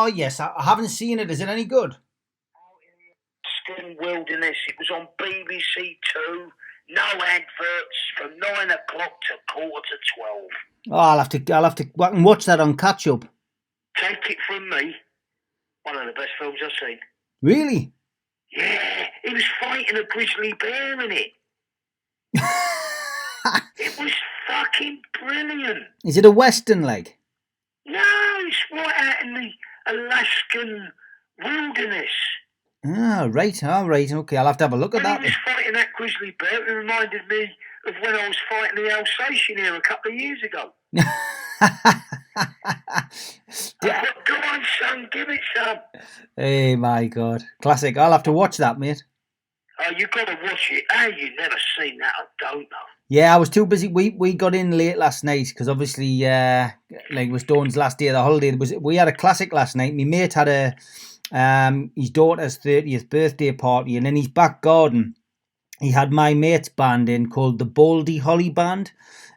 Oh, yes, I haven't seen it. Is it any good? Skin Wilderness. It was on BBC Two. No adverts from 9 o'clock to 11:45. Oh, I'll have to I can watch that on catch up. Take it from me. One of the best films I've seen. Really? Yeah, he was fighting a grizzly bear in it. It was fucking brilliant. Is it a western leg? No, it's right out in the Alaskan wilderness. Ah, right, all right, okay, I'll have to have a look at that. When he was fighting that grizzly bear, it reminded me of when I was fighting the Alsatian here a couple of years ago. Go on, son, give it some. Hey, my God. Classic. I'll have to watch that, mate. Oh, you've got to watch it. How you never seen that, I don't know. Yeah, I was too busy. We got in late last night because obviously, like it was Dawn's last day of the holiday. We had a classic last night. My mate had his daughter's 30th birthday party, and in his back garden, he had my mate's band in called the Baldy Holly Band.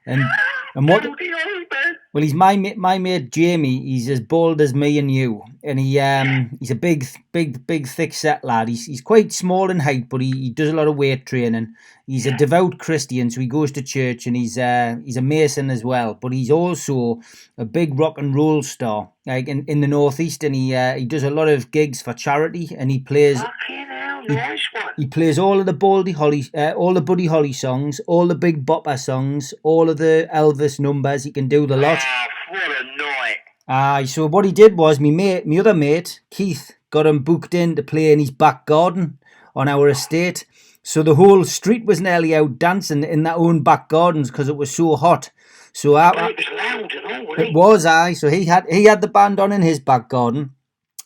And what? Baldy Holly Band? Well, he's my mate Jamie. He's as bald as me and you, and he's a big, thick set lad. He's quite small in height, but he does a lot of weight training. He's a devout Christian, so he goes to church, and he's a Mason as well. But he's also a big rock and roll star, like in the northeast, and he does a lot of gigs for charity, and he plays. Fucking hell, nice one. He plays all of the Baldy Holly, all the Buddy Holly songs, all the big Boppa songs, all of the Elvis numbers. He can do the lot. Ah, what a night. Aye, so what he did was, my other mate, Keith, got him booked in to play in his back garden on our estate. So the whole street was nearly out dancing in their own back gardens because it was so hot. So it was loud and all, wasn't it? It was, aye. So he had the band on in his back garden.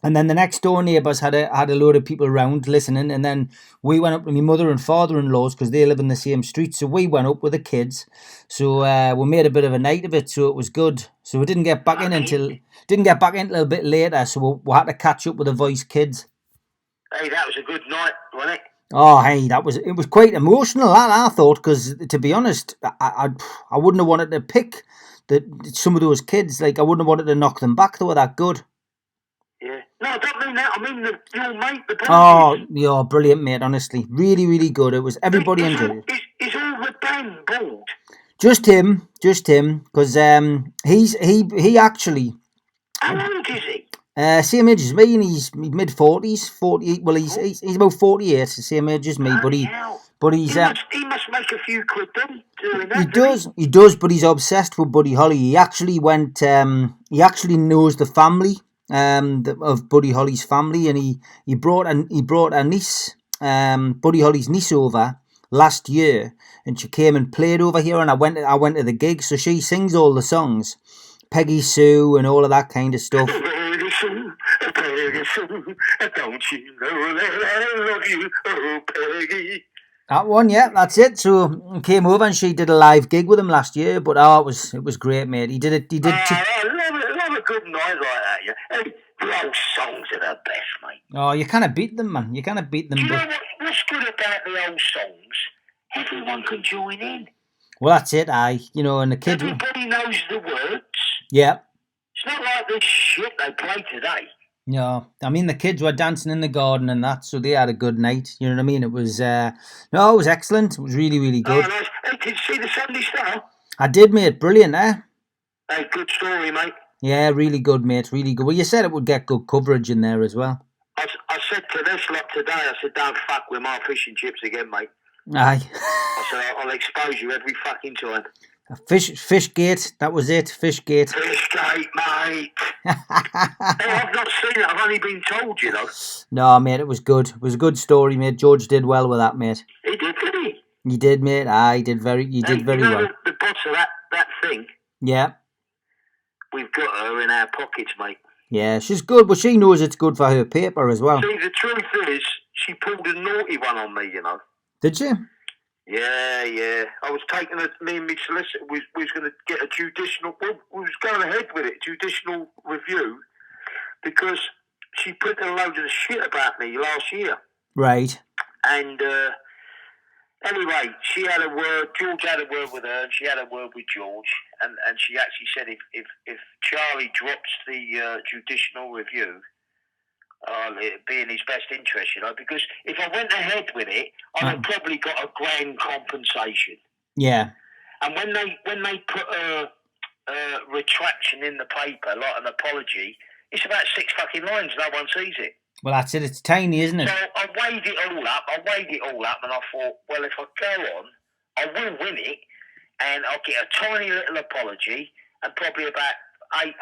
And then the next door neighbours had a load of people around listening, and then we went up to my mother and father-in-law's because they live in the same street. So we went up with the kids. So we made a bit of a night of it. So it was good. So we didn't get back in until a little bit later. So we had to catch up with the Voice kids. Hey, that was a good night, wasn't it? Oh, hey, it was quite emotional. That I thought, because to be honest, I wouldn't have wanted to pick some of those kids. Like I wouldn't have wanted to knock them back. They were that good. Yeah. No, I don't mean that. I mean your mate, the band. Oh, yeah, brilliant, mate. Honestly, really, really good. It was everybody enjoyed it. Is all the band bald? Just him, because he actually. How old is he? Same age as me, and he's mid-40s, 48. Well, he's about 48, same age as me. But he's he must make a few quid then doing that. He does, but he's obsessed with Buddy Holly. He actually went. He actually knows the family. Of Buddy Holly's family, and he brought a niece, Buddy Holly's niece, over last year, and she came and played over here, and I went to the gig. So she sings all the songs, Peggy Sue and all of that kind of stuff. Peggy Sue, don't you know that I love you, oh Peggy. That one, yeah, that's it. So I came over and she did a live gig with him last year, but it was great, mate. He did it. I love a good night like that, yeah. Hey, the old songs are the best, mate. Oh, you can't beat them, man. You can't beat them. Do you know what's good about the old songs? Everyone can join in. Well, that's it, and the kids. Everybody knows the words. Yeah. It's not like this shit they play today. Yeah, I mean the kids were dancing in the garden and that, so they had a good night. You know what I mean? It was it was excellent. It was really, really good. Oh, nice. Hey, did you see the Sunday Star? I did, mate. Brilliant, eh? Hey, good story, mate. Yeah, really good, mate. Really good. Well, you said it would get good coverage in there as well. I said to this lot today, I said, don't fuck with my fish and chips again, mate. Aye. I said, I'll expose you every fucking time. Fishgate, that was it. Fishgate. Fishgate, mate. Hey, I've not seen it. I've only been told, you know. No, mate, it was good. It was a good story, mate. George did well with that, mate. He did, didn't he? You did, mate. Aye, you did very well. The boss of that thing. Yeah. We've got her in our pockets, mate. Yeah, she's good, but she knows it's good for her paper as well. See, the truth is, she pulled a naughty one on me, you know. Did she? Yeah. I was taking me and my solicitor, we was going to get a judicial, we was going ahead with it, judicial review, because she put a load of shit about me last year. Right. And Anyway, she had a word. George had a word with her, and she had a word with George, and she actually said if Charlie drops the judicial review, it'd be in his best interest, because if I went ahead with it, I'd have probably got a grand compensation. Yeah. And when they put a retraction in the paper, like an apology, it's about 6 fucking lines. No one sees it. Well, that's it. It's tiny, isn't it? So I weighed it all up, and I thought, well, if I go on, I will win it, and I'll get a tiny little apology, and probably about £800,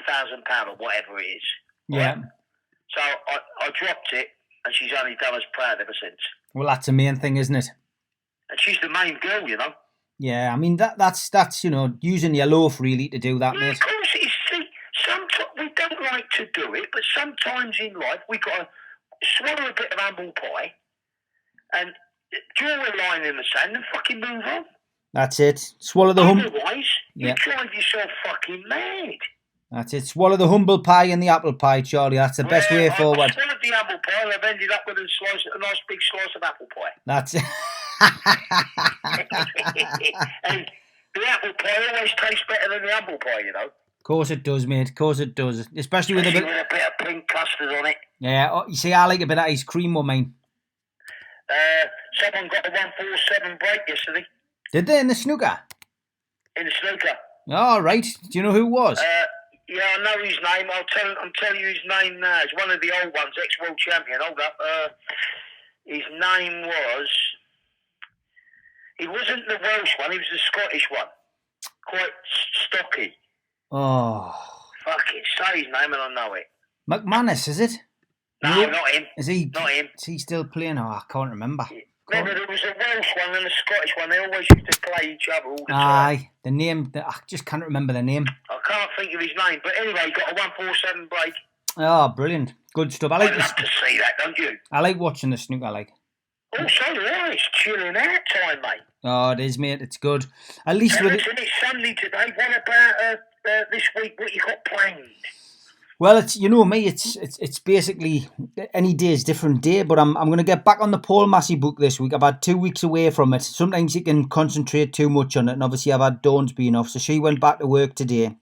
£1,000 or whatever it is. Yeah. Right? So I dropped it, and she's only done us proud ever since. Well, that's the main thing, isn't it? And she's the main girl, Yeah, I mean that's using your loaf really to do that, mate. Of course it is. See, sometimes we don't like to do it, but sometimes in life we got to swallow a bit of humble pie and draw a line in the sand and fucking move on. That's it. Swallow the Otherwise, you drive yourself fucking mad. That's it. Swallow the humble pie and the apple pie, Charlie. That's the best way forward. I swallowed the apple pie and I've ended up with a nice big slice of apple pie. That's it. And the apple pie always tastes better than the apple pie, Of course it does, mate. Of course it does. Especially with a bit of pink custard on it. Yeah. Oh, you see, I like a bit of ice cream on mine. Someone got a 147 break yesterday. Did they in the snooker? In the snooker. Oh, right. Do you know who it was? Yeah, I know his name. I'm telling you his name now. It's one of the old ones, ex-world champion. Hold up. His name was... He wasn't the Welsh one, he was the Scottish one. Quite stocky. Oh. Fuck it, say his name and I know it. McManus, is it? No, not him. Is he? Not him. Is he still playing? Oh, I can't remember. Remember, there was a Welsh one and a Scottish one. They always used to play each other all the time. Aye, the name, I just can't remember the name. I can't think of his name, but anyway, he got a 147 break. Oh, brilliant. Good stuff. I'd love to see that, don't you? I like watching the snooker, Oh, so do I. It's chilling out time, mate. Oh, it is, mate. It's good. At least with it's Sunday today. What about this week? What you got planned? Well, it's me. It's basically any day is different day. But I'm going to get back on the Paul Massey book this week. I've had 2 weeks away from it. Sometimes you can concentrate too much on it, and obviously I've had Dawn's been off, so she went back to work today.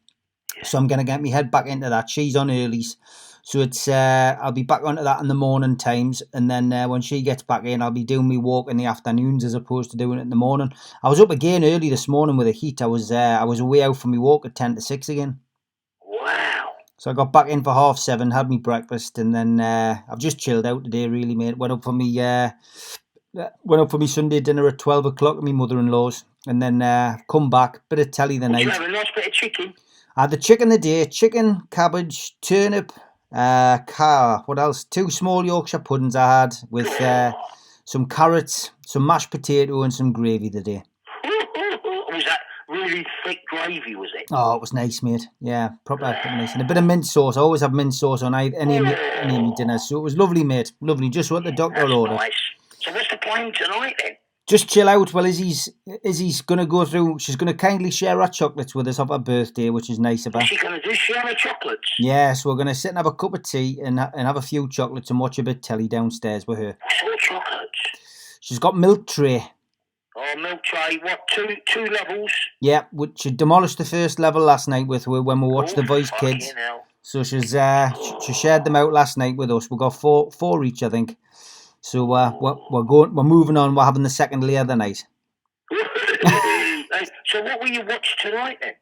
So I'm going to get my head back into that. She's on earlies. So it's I'll be back onto that in the morning times, and then when she gets back in, I'll be doing my walk in the afternoons as opposed to doing it in the morning. I was up again early this morning with the heat. I was away out for my walk at 10 to 6 again. Wow! So I got back in for 7:30, had my breakfast, and then I've just chilled out today, really, mate. Went up for me Sunday dinner at 12 o'clock at my mother-in-law's, and then come back, bit of telly the night. Did you have a nice bit of chicken? I had the chicken today, chicken, cabbage, turnip. What else? 2 small Yorkshire puddings I had with some carrots, some mashed potato and some gravy today. Was that really thick gravy, was it? Oh, it was nice, mate. Yeah, proper nice. And a bit of mint sauce. I always have mint sauce on any of my dinners. So it was lovely, mate. Lovely. Just what the doctor ordered. Nice. So what's the plan tonight then? Just chill out. Well, Izzy's going to go through. She's going to kindly share her chocolates with us on her birthday, which is nice of her. What's she going to do? Share her chocolates? Yeah, so we're going to sit and have a cup of tea and have a few chocolates and watch a bit of telly downstairs with her. What chocolates? She's got milk tray. Oh, milk tray. What, two levels? Yeah, she demolished the first level last night with her when we watched The Voice Kids. Hell. So she shared them out last night with us. We got four each, I think. So we're moving on. We're having the second layer the night. So what will you watch tonight then?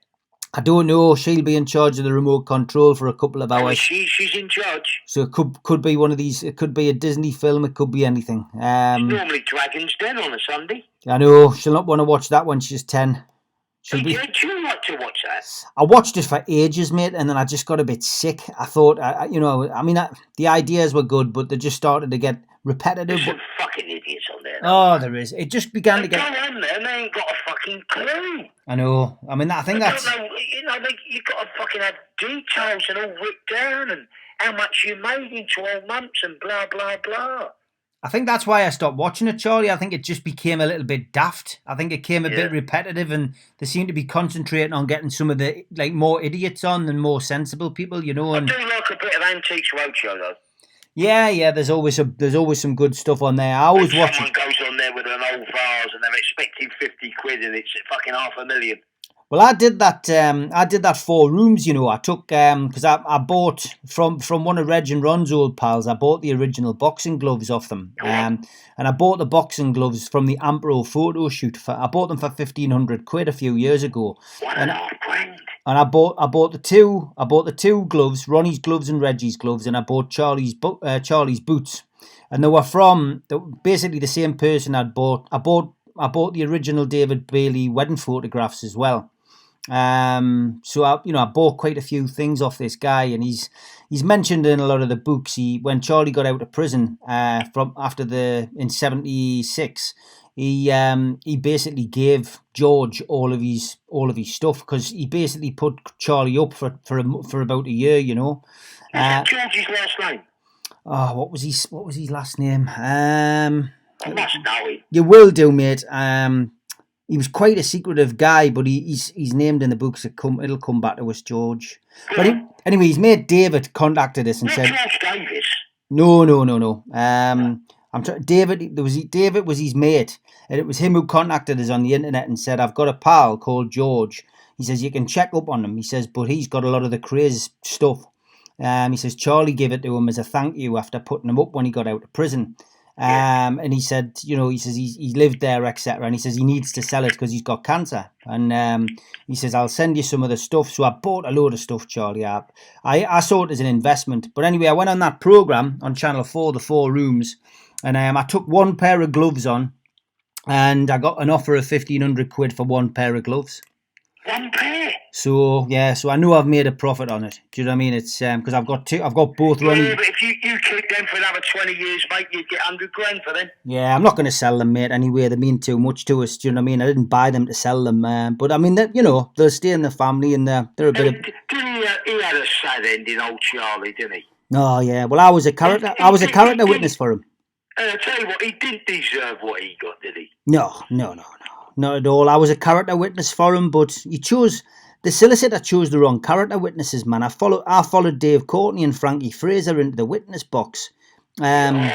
I don't know. She'll be in charge of the remote control for a couple of hours. She's in charge. So it could be one of these. It could be a Disney film. It could be anything. It's normally Dragon's Den on a Sunday. I know. She'll not want to watch that when she's 10. Do you like to watch that? I watched it for ages, mate, and then I just got a bit sick. I thought, the ideas were good, but they just started to get repetitive. There's some fucking idiots on there. Oh, there is. It just began to get... They go on there and they ain't got a fucking clue. I know. I mean, I think that's... You've got to fucking have details and all written down and how much you made in 12 months and blah, blah, blah. I think that's why I stopped watching it, Charlie. I think it just became a little bit daft. I think it came a bit repetitive, and they seem to be concentrating on getting some of the more idiots on than more sensible people, you know. And I do like a bit of Antiques Roadshow, though. Yeah. There's always some good stuff on there. I always watch it. Someone goes on there with an vase and they're expecting 50 quid and it's fucking $500,000. Well, I did that. I did that 4 rooms. You know, I took because I bought from one of Reg and Ron's old pals. I bought the original boxing gloves off them, and I bought the boxing gloves from the Ampro photo shoot. I bought them for 1,500 quid a few years ago. $1.5 grand. And I bought the two gloves, Ronnie's gloves and Reggie's gloves, and I bought Charlie's boots, and they were from basically the same person I bought the original David Bailey wedding photographs as well. So I bought quite a few things off this guy, and he's mentioned in a lot of the books. When Charlie got out of prison in '76, he basically gave George all of his stuff, because he basically put Charlie up for about a year. You know. Is that George's last name? Oh, what was his last name? I must know him. You will do, mate. He was quite a secretive guy, but he's named in the books. It'll come back to us, George. But anyway, his mate David contacted us and said, George Davis. No. David was his mate, and it was him who contacted us on the internet and said, I've got a pal called George. He says, you can check up on him. He says, but he's got a lot of the Krays stuff. He says, Charlie gave it to him as a thank you after putting him up when he got out of prison. And he said, he lived there, etc. And he says he needs to sell it because he's got cancer. And he says, I'll send you some of the stuff. So I bought a load of stuff, Charlie. I saw it as an investment. But anyway, I went on that programme on Channel 4, the 4 rooms, and I took one pair of gloves on, and I got an offer of 1,500 quid for one pair of gloves. One pair? So I know I've made a profit on it. Do you know what I mean? It's because I've got both running. Yeah, but if you keep them for another 20 years, mate, you'd get 100 grand for them. Yeah, I'm not going to sell them, mate, anyway. They mean too much to us. Do you know what I mean? I didn't buy them to sell them. But I mean, they'll stay in the family, and they're a bit of... He had a sad ending, old Charlie, didn't he? Oh, yeah. Well, I was a character witness for him. And I tell you what, he didn't deserve what he got, did he? No. Not at all. I was a character witness for him, but the solicitor chose the wrong character witnesses, man. I followed Dave Courtney and Frankie Fraser into the witness box. When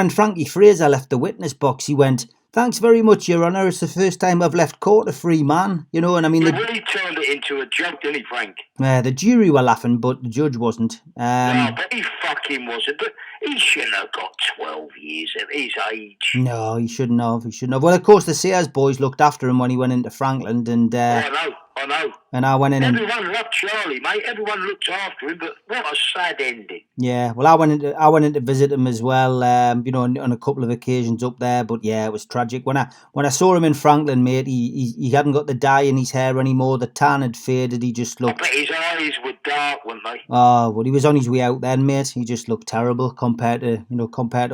Frankie Fraser left the witness box, he went, "Thanks very much, Your Honour. It's the first time I've left court a free man." You know, and I mean... He really turned it into a joke, didn't he, Frank? The jury were laughing, but the judge wasn't. No, but he fucking wasn't. But he shouldn't have got 12 years at his age. No, he shouldn't have. Well, of course, the Sears boys looked after him when he went into Frankland, and... I know. And I went in Everyone loved Charlie, mate. Everyone looked after him, but what a sad ending. Yeah, well, I went in to visit him as well, on a couple of occasions up there. But yeah, it was tragic. When I saw him in Franklin, mate, he hadn't got the dye in his hair anymore. The tan had faded. He just looked... I bet his eyes were dark, weren't they? Oh, well, he was on his way out then, mate. He just looked terrible compared to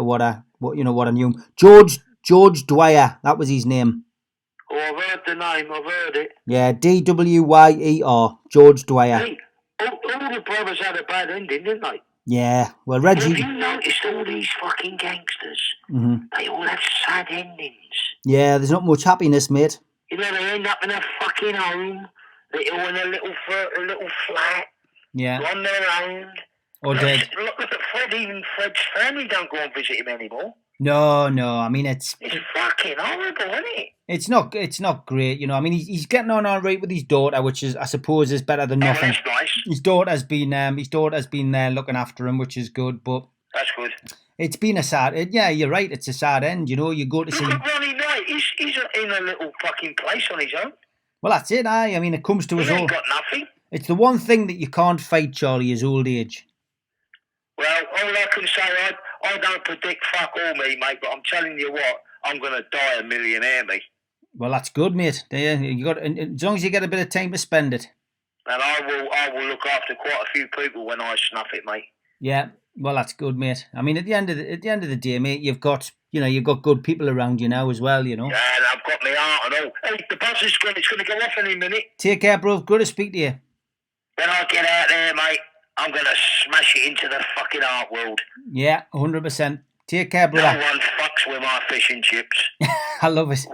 what I knew him. George Dwyer, that was his name. Oh, I've heard the name, I've heard it. Yeah, Dwyer, George Dwyer. Hey, all the brothers had a bad ending, didn't they? Yeah, well, Reggie... Have you noticed all these fucking gangsters? Mm-hmm. They all have sad endings. Yeah, there's not much happiness, mate. You know, they end up in a fucking home. They're all in a little flat. Yeah. On their own. Or dead. Look at Fred, even Fred's family don't go and visit him anymore. No, I mean, it's fucking horrible, isn't it? It's not great, you know. I mean, he's getting on all right with his daughter, which is, I suppose, is better than nothing. That's nice. His daughter's been there looking after him, which is good. But that's good. It's been a sad. Yeah, you're right. It's a sad end. You know, you go to see. Look at Ronnie Knight. He's in a little fucking place on his own. Well, that's it. I mean, it comes to us all. He ain't got nothing. It's the one thing that you can't fight, Charlie, is old age. Well, all I can say, I don't predict fuck all, me, mate. But I'm telling you what, I'm going to die a millionaire, me. Well, that's good, mate. You got, as long as you get a bit of time to spend it. And I will look after quite a few people when I snuff it, mate. Yeah, well, that's good, mate. I mean, at the end of the day, mate, you've got good people around you now as well, you know. Yeah, and I've got my art and all. Hey, the bus is going. It's going to go off any minute. Take care, bro. Good to speak to you. When I get out there, mate, I'm going to smash it into the fucking art world. Yeah, 100%. Take care, brother. No one fucks with my fish and chips. I love it.